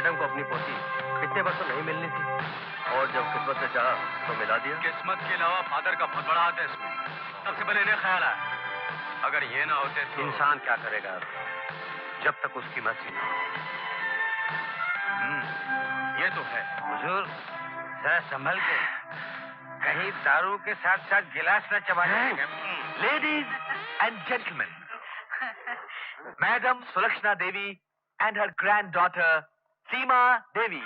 Madam को अपनी पोती इतने वर्षों नहीं मिलनी थी, और जब किस्मत ने चाहा तो मिला दिया। किस्मत के अलावा फादर का बहुत बड़ा हाथ है इसमें। सबसे पहले इन्हें ख्याल आया, अगर ये ना होते तो इंसान क्या करेगा जब तक उसकी मर्जी ना हो। ये तो है। हुजूर, जरा संभल के, कहीं दारू के साथ साथ गिलास न चबा जाएगा। Ladies and gentlemen, Madam Sulakshana Devi and her granddaughter Seema Devi.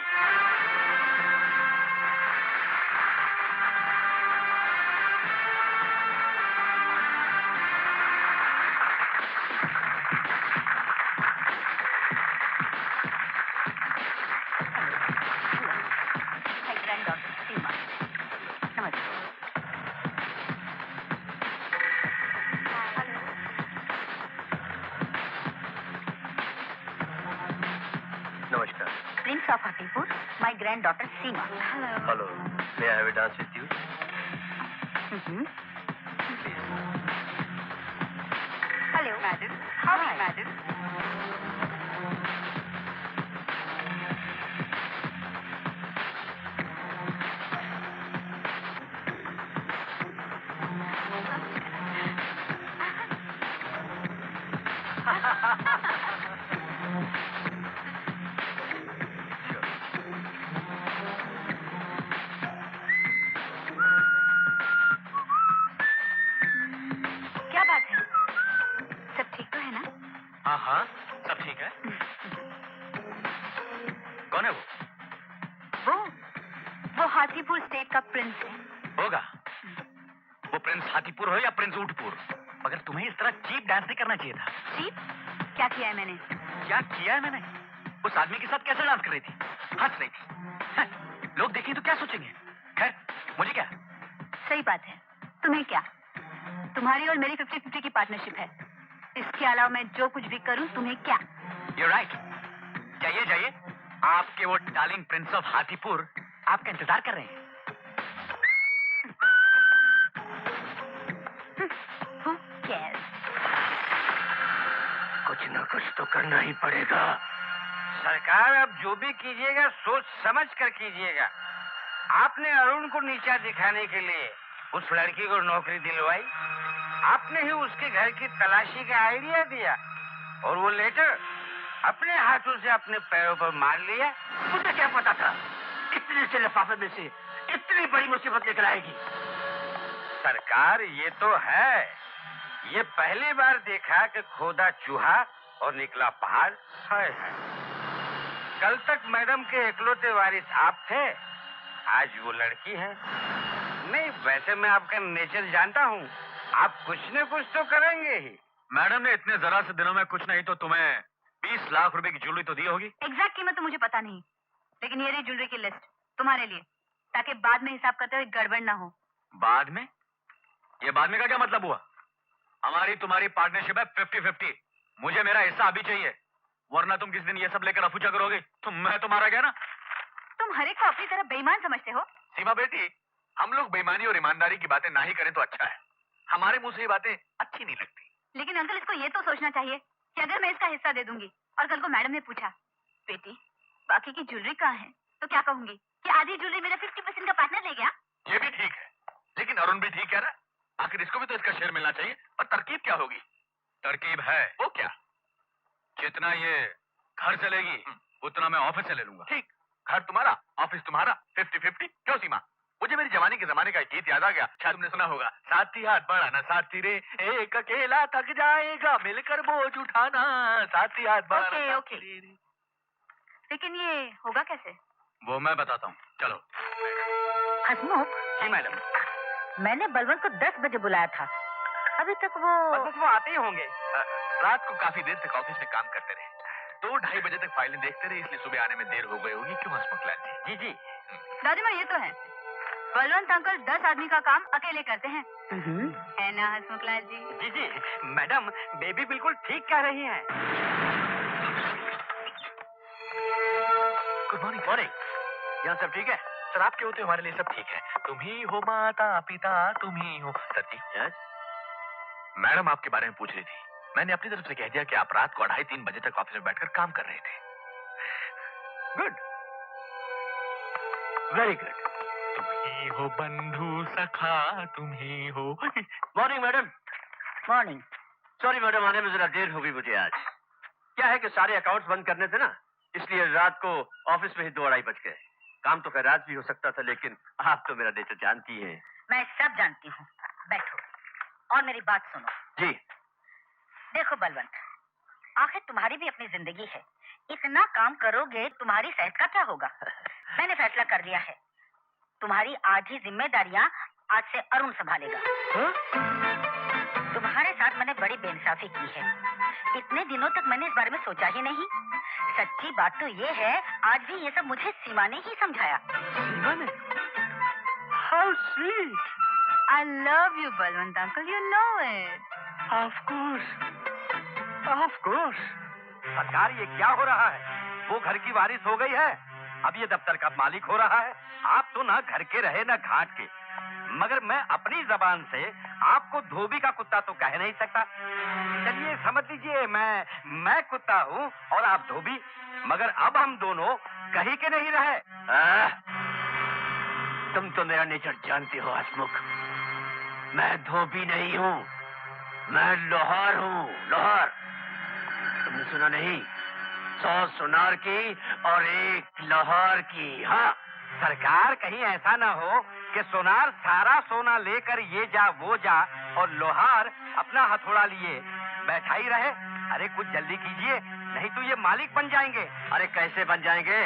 Prince of Hatipur, my granddaughter Seema. Hello. Hello. May I have a dance with you? Please. Hello, madam. Hi, madam. हाँ, सब ठीक है। कौन है वो? वो Hathipur state का Prince है। होगा। वो प्रिंस हाथीपुर हो या प्रिंस ऊंटपुर, मगर तुम्हें इस तरह चीप डांस नहीं करना चाहिए था। चीप? क्या किया है मैंने? क्या किया है मैंने? उस आदमी के साथ कैसे डांस कर रही थी? हंस रही थी। लोग देखें तो क्या सोचेंगे? खैर, मुझे क्या? सही बात है। तुम्हें क्या? तुम्हारी और मेरी 50-50 की पार्टनरशिप है। इसके अलावा मैं जो कुछ भी करूं, तुम्हें क्या? You're right. जाइए, आपके वो डार्लिंग प्रिंस ऑफ हाथीपुर आपका इंतजार कर रहे हैं। कुछ न कुछ तो करना ही पड़ेगा। सरकार, अब जो भी कीजिएगा सोच समझ कर कीजिएगा। आपने अरुण को नीचा दिखाने के लिए उस लड़की को नौकरी दिलवाई, आपने ही उसके घर की तलाशी का आइडिया दिया, और वो लेटर अपने हाथों से अपने पैरों पर मार लिया। मुझे क्या पता था इतने से लिफाफे में से इतनी बड़ी मुसीबत निकल आएगी। सरकार, ये तो है, ये पहली बार देखा कि खोदा चूहा और निकला पहाड़। हाय हाय, कल तक मैडम के इकलौते वारिस आप थे, आज वो लड़की है। नहीं, वैसे मैं आपका नेचर जानता हूँ, आप कुछ न कुछ तो करेंगे ही। मैडम ने इतने जरा से दिनों में कुछ नहीं तो तुम्हें 20 लाख रुपए की ज्वेलरी तो दी होगी। एग्जैक्ट कीमत तो मुझे पता नहीं, लेकिन ये रही ज्वेलरी की लिस्ट तुम्हारे लिए, ताकि बाद में हिसाब करते हुए गड़बड़ ना हो। बाद में? ये बाद में का क्या मतलब हुआ? हमारी तुम्हारी पार्टनरशिप है 50-50। मुझे मेरा हिस्सा अभी चाहिए, वरना तुम किस दिन ये सब लेकर अफूचा करोगे तो मैं तुम्हारा क्या ना। तुम हर एक को अपनी तरह बेईमान समझते हो। सीमा बेटी, हम लोग बेईमानी और ईमानदारी की बातें ना ही करें तो अच्छा है। हमारे मुंह से ये बातें अच्छी नहीं लगती। लेकिन अंकल, इसको ये तो सोचना चाहिए कि अगर मैं इसका हिस्सा दे दूंगी और कल को मैडम ने पूछा, बेटी बाकी की ज्वेलरी कहाँ है, तो क्या कहूंगी कि आधी ज्वेलरी मेरा 50% का पार्टनर ले गया। ये भी ठीक है, लेकिन अरुण भी ठीक है ना, आखिर इसको भी तो इसका शेयर मिलना चाहिए। और तरकीब क्या होगी? तरकीब है वो क्या, जितना ये घर चलेगी उतना मैं ऑफिस से ले लूंगा। ठीक, घर तुम्हारा ऑफिस तुम्हारा, 50-50। क्यों सीमा? मुझे मेरी जवानी के जमाने का गीत याद आ गया, शायद तुमने सुना होगा। साथी हाथ बढ़ाना साथी रे, एक अकेला थक जाएगा मिलकर बोझ उठाना, साथी हाथ बढ़ाना। ओके। लेकिन ये होगा कैसे? वो मैं बताता हूँ, चलो। हसमुख। जी मैडम। मैंने बलवंत को 10 बजे बुलाया था, अभी तक वो आते ही होंगे। रात को काफी देर तक ऑफिस में काम करते रहे, 2-2:30 बजे तक फाइलें देखते रहे, इसलिए सुबह आने में देर हो गई होगी। क्यों हसमुख लाल जी? जी। दादी माँ, ये तो है, बलवंत अंकल 10 आदमी का काम अकेले करते हैं, है ना हसमुख लाल जी? जी, मैडम बेबी बिल्कुल ठीक कह रही हैं। Good morning. मॉर्निंग। यहाँ सब ठीक है? सर, आपके होते हमारे लिए सब ठीक है। तुम ही हो माता पिता, तुम ही हो। सर जी, यस। मैडम आपके बारे में पूछ रही थी, मैंने अपनी तरफ से कह दिया कि आप रात को 2:30-3 बजे तक ऑफिस में बैठकर काम कर रहे थे। Good, very good. तुम ही हो बंधु सखा, तुम ही हो। Morning madam. Morning. Sorry madam, आने में जरा देर हो गई मुझे आज। क्या है कि सारे अकाउंट्स बंद करने थे ना, इसलिए रात को ऑफिस में ही 2-2:30 बज गए। काम तो खैर रात भी हो सकता था, लेकिन आप तो मेरा नेचर जानती हैं। मैं सब जानती हूँ। बैठो और मेरी बात सुनो। जी। देखो बलवंत, आखिर तुम्हारी भी अपनी जिंदगी है। इतना काम करोगे तुम्हारी सेहत का क्या होगा? मैंने फैसला कर लिया है, तुम्हारी आधी जिम्मेदारियां आज से अरुण संभालेगा। तुम्हारे साथ मैंने बड़ी बेइंसाफी की है। इतने दिनों तक मैंने इस बारे में सोचा ही नहीं। सच्ची बात तो ये है, आज भी ये सब मुझे सीमा ने ही समझाया। सीमा ने? How sweet! I love you, Balwant uncle, you know it. Of course, of course. सरकार, ये क्या हो रहा है? वो घर की वारिस हो गई है, अब ये दफ्तर का मालिक हो रहा है। आप तो ना घर के रहे ना घाट के, मगर मैं अपनी जबान से आपको धोबी का कुत्ता तो कह नहीं सकता। चलिए समझ लीजिए, मैं कुत्ता हूँ और आप धोबी, मगर अब हम दोनों कहीं के नहीं रहे। तुम तो मेरा नेचर जानते हो हसमुख, मैं धोबी नहीं हूँ, मैं लोहार हूँ, लोहार। तुमने सुना नहीं? 100 सुनार की और 1 लोहार की। हाँ सरकार, कहीं ऐसा ना हो कि सोनार सारा सोना लेकर ये जा वो जा और लोहार अपना हथौड़ा लिए बैठा ही रहे। अरे कुछ जल्दी कीजिए, नहीं तो ये मालिक बन जाएंगे। अरे कैसे बन जाएंगे?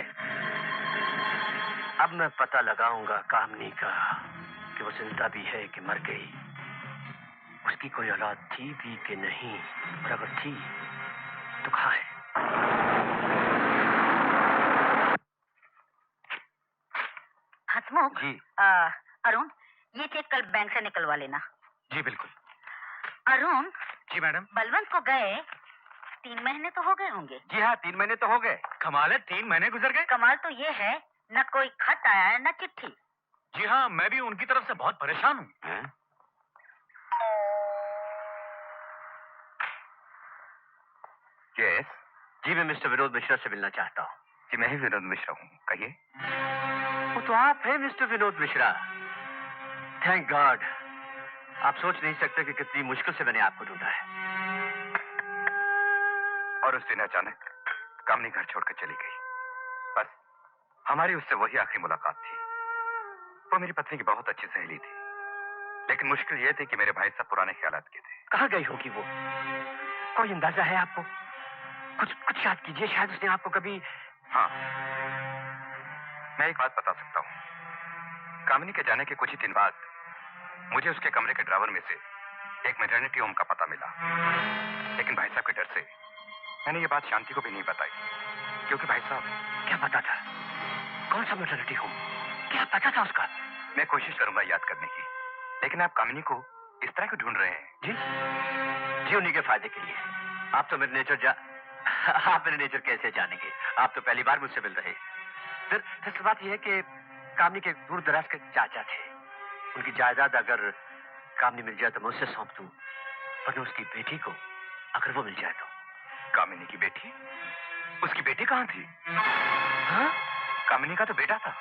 अब मैं पता लगाऊंगा कामनी का कि वो जिंदा भी है कि मर गई, उसकी कोई औलाद थी भी कि नहीं, और अगर थी तो कहाँ है? हसमुख जी। अरुण, ये चेक कल बैंक से निकलवा लेना। जी बिल्कुल। अरुण। जी मैडम। बलवंत को गए 3 महीने तो हो गए होंगे। जी हाँ, 3 महीने तो हो गए। कमाल है, 3 महीने गुजर गए। कमाल तो ये है, न कोई खत आया है न चिट्ठी। जी हाँ, मैं भी उनकी तरफ से बहुत परेशान हूँ। यस। जी मैं मिस्टर विनोद मिश्रा से मिलना चाहता हूँ। जी मैं ही विनोद मिश्रा हूँ, कहिए। वो तो आप हैं mister Vinod Mishra. Thank God. आप सोच नहीं सकते कि कितनी मुश्किल से मैंने आपको ढूंढा है। और उस दिन अचानक कामनी घर छोड़कर चली गई। बस हमारी उससे वही आखिरी मुलाकात थी। वो मेरी पत्नी की बहुत अच्छी सहेली थी, लेकिन मुश्किल ये थी कि मेरे भाई साहब पुराने ख्यालात के थे। कहाँ गई होगी वो? कोई अंदाजा है आपको? कुछ याद कीजिए, शायद उसने आपको कभी। हाँ, मैं एक बात बता सकता हूँ। कामिनी के जाने के कुछ ही दिन बाद मुझे उसके कमरे के ड्रावर में से एक मैटरनिटी होम का पता मिला, लेकिन भाई साहब के डर से मैंने ये बात शांति को भी नहीं बताई, क्योंकि भाई साहब। क्या पता था? कौन सा मैटरनिटी होम? क्या पता था उसका? मैं कोशिश करूंगा याद करने की, लेकिन आप कामिनी को इस तरह क्यों ढूंढ रहे हैं? जी उन्हीं के फायदे के लिए। आप तो मेरे नेचर आप मेरे नेचर कैसे जानेंगे? आप तो पहली बार मुझसे मिल रहे। फिर बात यह है कि कामनी के दूर दराज के चाचा थे, उनकी जायदाद अगर कामनी मिल जाए तो मैं उससे सौंप दूं, वरना उसकी बेटी को अगर वो मिल जाए तो। कामिनी की बेटी? उसकी बेटी कहाँ थी? हाँ? कामिनी का तो बेटा था।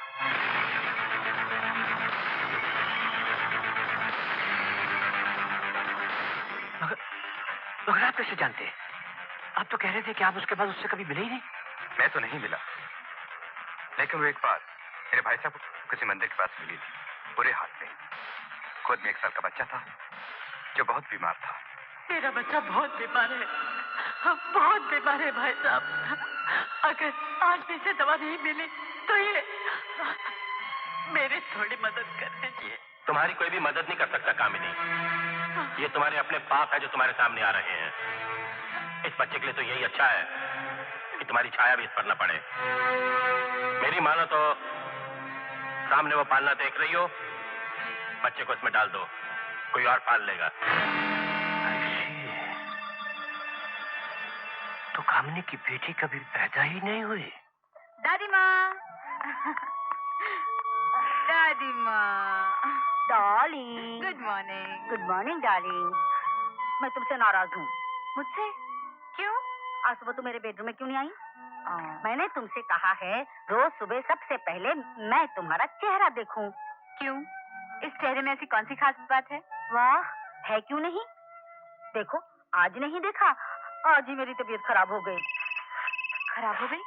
मगर आप कैसे जानते? आप तो कह रहे थे कि आप उसके बाद उससे कभी मिले ही नहीं। मैं तो नहीं मिला, लेकिन वो एक बार मेरे भाई साहब को किसी मंदिर के पास मिली थी, बुरे हाल में। खुद में 1 साल का बच्चा था जो बहुत बीमार था। मेरा बच्चा बहुत बीमार है, बहुत बीमार है भाई साहब। अगर आज भी इसे दवा नहीं मिली तो ये मेरी थोड़ी मदद कर दीजिए। तुम्हारी कोई भी मदद नहीं कर सकता कामिनी। ये तुम्हारे अपने पाप है जो तुम्हारे सामने आ रहे हैं। इस बच्चे के लिए तो यही अच्छा है कि तुम्हारी छाया भी इस पर न पड़े। मेरी मानो तो सामने वो पालना देख रही हो, बच्चे को इसमें डाल दो, कोई और पाल लेगा। तो कामनी की बेटी कभी पैदा ही नहीं हुई। दादी माँ। दादी माँ। Darling. Good morning. Good morning darling. मैं तुमसे नाराज हूँ। मुझसे? क्यों? आज सुबह तुम मेरे बेडरूम में क्यों नहीं आई? मैंने तुमसे कहा है रोज सुबह सबसे पहले मैं तुम्हारा चेहरा देखूं। क्यों? इस चेहरे में ऐसी कौन सी खास बात है? वाह, है क्यों नहीं? देखो, आज नहीं देखा, आज ही मेरी तबीयत खराब हो गई। खराब हो गई?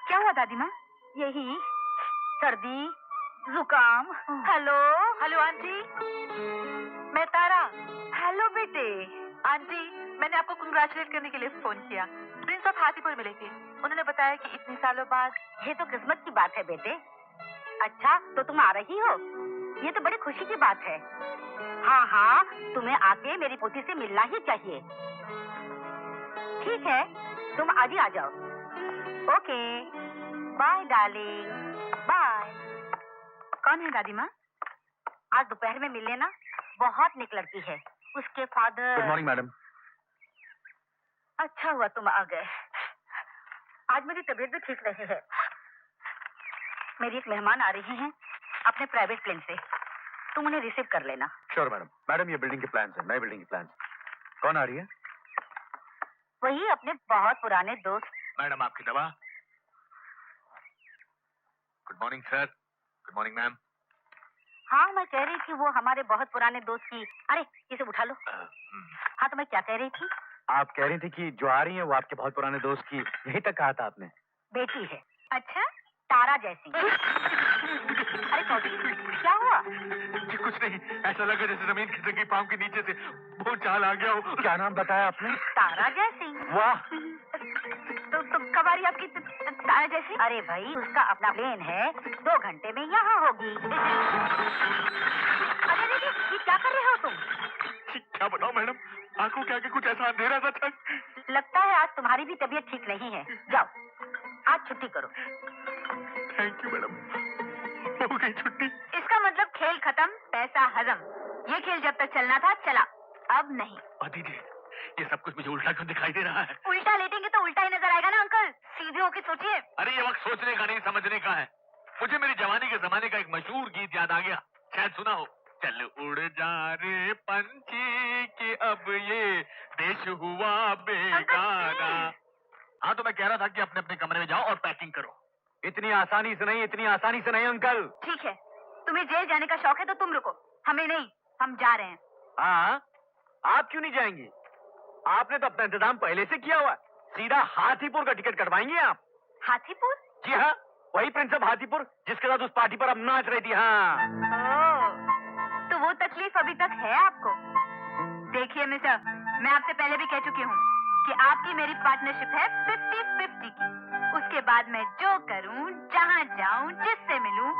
क्या हुआ दादी माँ? यही सर्दी, जुकाम। हेलो हेलो आंटी, मैं तारा। हेलो बेटे। आंटी, मैंने आपको कंग्रेचुलेट करने के लिए फोन किया। प्रिंस ऑफ हाथीपुर मिले थे। उन्होंने बताया कि इतने सालों बाद। ये तो किस्मत की बात है बेटे। अच्छा, तो तुम आ रही हो? ये तो बड़ी खुशी की बात है। हाँ हाँ, तुम्हें आके मेरी पोती से मिलना ही चाहिए। ठीक है, तुम आज ही आ जाओ। Okay, bye darling, bye. कौन है दादी माँ? आज दोपहर में मिल लेना, बहुत नेक लड़की है। उसके फादर। Good morning madam. अच्छा हुआ तुम आ गए। आज मेरी तबीयत भी ठीक नहीं है। मेरी एक मेहमान आ रही हैं अपने प्राइवेट प्लेन से। तुम उन्हें रिसीव कर लेना। Sure madam. मैडम, ये बिल्डिंग के प्लान्स हैं, नई बिल्डिंग के प्लान्स। कौन आ रही है? वही अपने बहुत पुराने दोस्त। मैडम, आपकी दवा। Good morning sir. Good morning ma'am. हाँ, मैं कह रही थी वो हमारे बहुत पुराने दोस्त की। अरे, इसे उठा लो। हाँ, तो मैं क्या कह रही थी? आप कह रही थी कि जो आ रही है वो आपके बहुत पुराने दोस्त की, यही तक कहा था आपने। बेटी है। अच्छा, तारा जैसी। अरे कौड़ी, क्या हुआ? जी कुछ नहीं, ऐसा लगा जैसे जमीन खिसकी पाँव के नीचे से वो चाल आ गया हो। क्या नाम बताया आपने? तारा जैसी। वाह। तो कब आ रही आपकी तारा जैसी? अरे भाई, उसका अपना प्लेन है, 2 घंटे में यहाँ होगी। अरे ये क्या कर रहे हो तुम? क्या बताओ मैडम, आंखों के आगे कुछ ऐसा अंधेरा सा था। लगता है आज तुम्हारी भी तबीयत ठीक नहीं है। जाओ, आज छुट्टी करो। थैंक यू मैडम, हो गई छुट्टी। इसका मतलब खेल खत्म, पैसा हजम। ये खेल जब तक चलना था चला, अब नहीं। दीदी, ये सब कुछ मुझे उल्टा क्यों दिखाई दे रहा है? उल्टा लेटेंगे तो उल्टा ही नजर आएगा ना अंकल। सीधे होके सोचिए। अरे ये वक्त सोचने का नहीं, समझने का है। मुझे मेरी जवानी के जमाने का एक मशहूर गीत याद आ गया, शायद सुना हो। चल उड़ जा रे पंछी कि अब ये देश हुआ बेगाना। हाँ, तो मैं कह रहा था कि अपने अपने कमरे में जाओ और पैकिंग करो। इतनी आसानी से नहीं, इतनी आसानी से नहीं अंकल। ठीक है, तुम्हें जेल जाने का शौक है तो तुम रुको, हमें नहीं, हम जा रहे हैं। हाँ, आप क्यों नहीं जाएंगी? आपने तो अपना इंतजाम पहले से किया हुआ। सीधा हाथीपुर का टिकट कटवाएंगे आप। हाथीपुर? जी हाँ, वही प्रिंस ऑफ हाथीपुर जिसके साथ उस पार्टी पर अब नाच रही थी। हाँ। तो वो तकलीफ अभी तक है आपको? देखिए मिस्टर, मैं आपसे पहले भी कह चुकी हूँ कि आपकी मेरी पार्टनरशिप है 50-50 की। उसके बाद मैं जो करूँ, जहाँ जाऊँ, जिससे मिलूँ,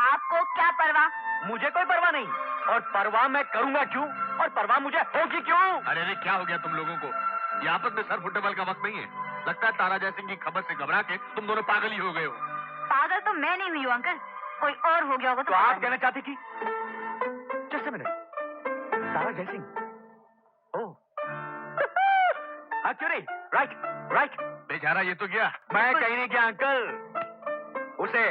आपको क्या परवाह? मुझे कोई परवाह नहीं, और परवाह मैं करूंगा क्यों, और परवाह मुझे होगी क्यों? अरे क्या हो गया तुम लोगों को? ये आपस में सर फुटबॉल का वक्त नहीं है। लगता है तारा जयसिंह की खबर से घबरा के तुम दोनों पागल ही हो गए हो। पागल तो मैं नहीं हुई हूँ अंकल, कोई और हो गया होगा। तो आप कहना चाहती थी? जस्ट अ मिनट, तारा जयसिंह? ओह, हाँ क्यों नहीं? Right right. बेचारा ये तो गया। मैं कहीं नहीं गया अंकल, उसे